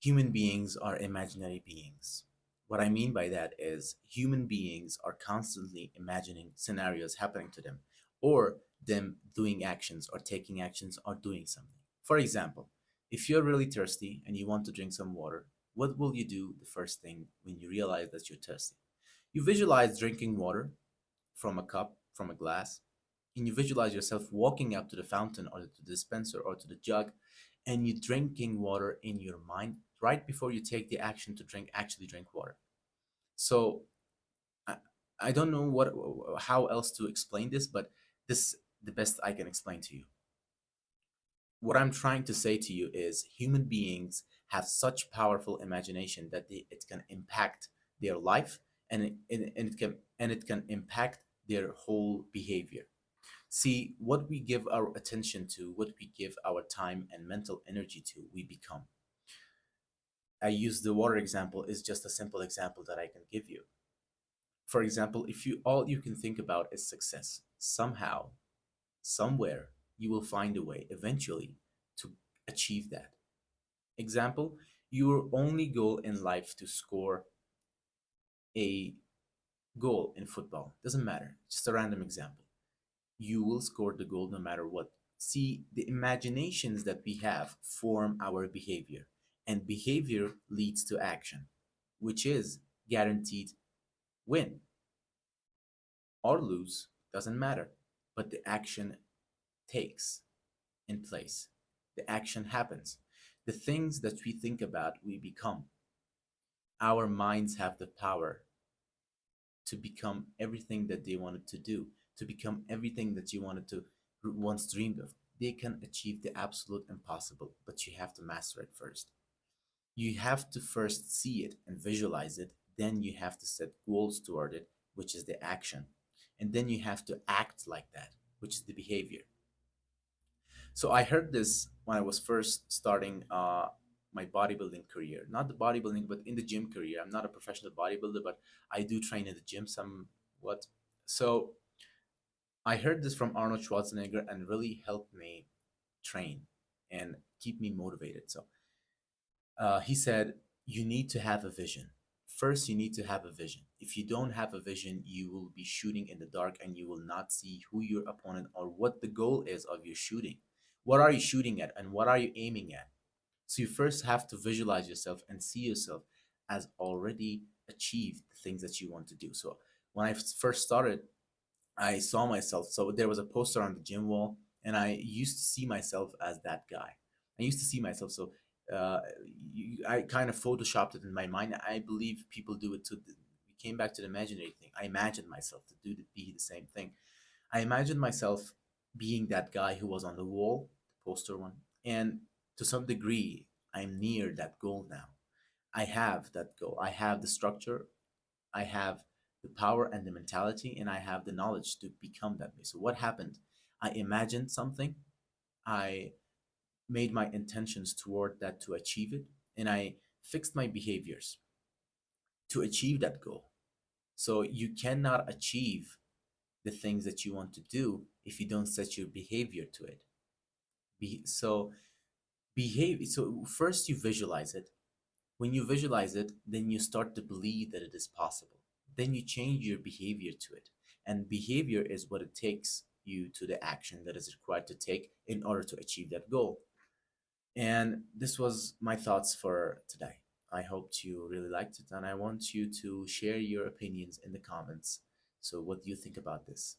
Human beings are imaginary beings. What I mean by that is human beings are constantly imagining scenarios happening to them, or them doing actions, or taking actions, or doing something. For example, if you're really thirsty and you want to drink some water, what will you do the first thing when you realize that you're thirsty? You visualize drinking water from a cup, from a glass, and you visualize yourself walking up to the fountain or to the dispenser or to the jug, and you drinking water in your mind right before you take the action to actually drink water. So I, I don't know how else to explain this, but this the best I can explain to you. What I'm trying to say to you is human beings have such powerful imagination that it can impact their life, and it can impact their whole behavior. See, what we give our attention to, what we give our time and mental energy to, we become. I use the water example is just a simple example that I can give you. For example, if you all you can think about is success, somehow, somewhere, you will find a way eventually to achieve that. Example, your only goal in life to score a goal in football. Doesn't matter. Just a random example. You will score the goal no matter what. See, the imaginations that we have form our behavior, and behavior leads to action, which is guaranteed win or lose, doesn't matter. But the action takes in place, the action happens. The things that we think about, we become. Our minds have the power to become everything that they wanted to do, to become everything that you wanted to once dreamed of. They can achieve the absolute impossible, but you have to master it first. You have to first see it and visualize it. Then you have to set goals toward it, which is the action. And then you have to act like that, which is the behavior. So I heard this when I was first starting my bodybuilding career. Not the bodybuilding, but in the gym career. I'm not a professional bodybuilder, but I do train in the gym somewhat. So I heard this from Arnold Schwarzenegger and really helped me train and keep me motivated. So he said, you need to have a vision. First, you need to have a vision. If you don't have a vision, you will be shooting in the dark and you will not see who your opponent or what the goal is of your shooting. What are you shooting at and what are you aiming at? So you first have to visualize yourself and see yourself as already achieved the things that you want to do. So when I first started, I saw myself. So there was a poster on the gym wall, and I used to see myself as that guy. I used to see myself. So uh, I kind of photoshopped it in my mind. I believe people do it too. We came back to the imaginary thing. I imagined myself to be the same thing. I imagined myself being that guy who was on the wall, the poster one, and to some degree, I'm near that goal now. I have that goal. I have the structure. I have the power and the mentality, and I have the knowledge to become that way. So what happened? I imagined something. I made my intentions toward that to achieve it, and I fixed my behaviors to achieve that goal. So you cannot achieve the things that you want to do if you don't set your behavior to it. So behave. So first you visualize it. When you visualize it, then you start to believe that it is possible. Then you change your behavior to it. And behavior is what it takes you to the action that is required to take in order to achieve that goal. And this was my thoughts for today. I hope you really liked it, and I want you to share your opinions in the comments. So, what do you think about this?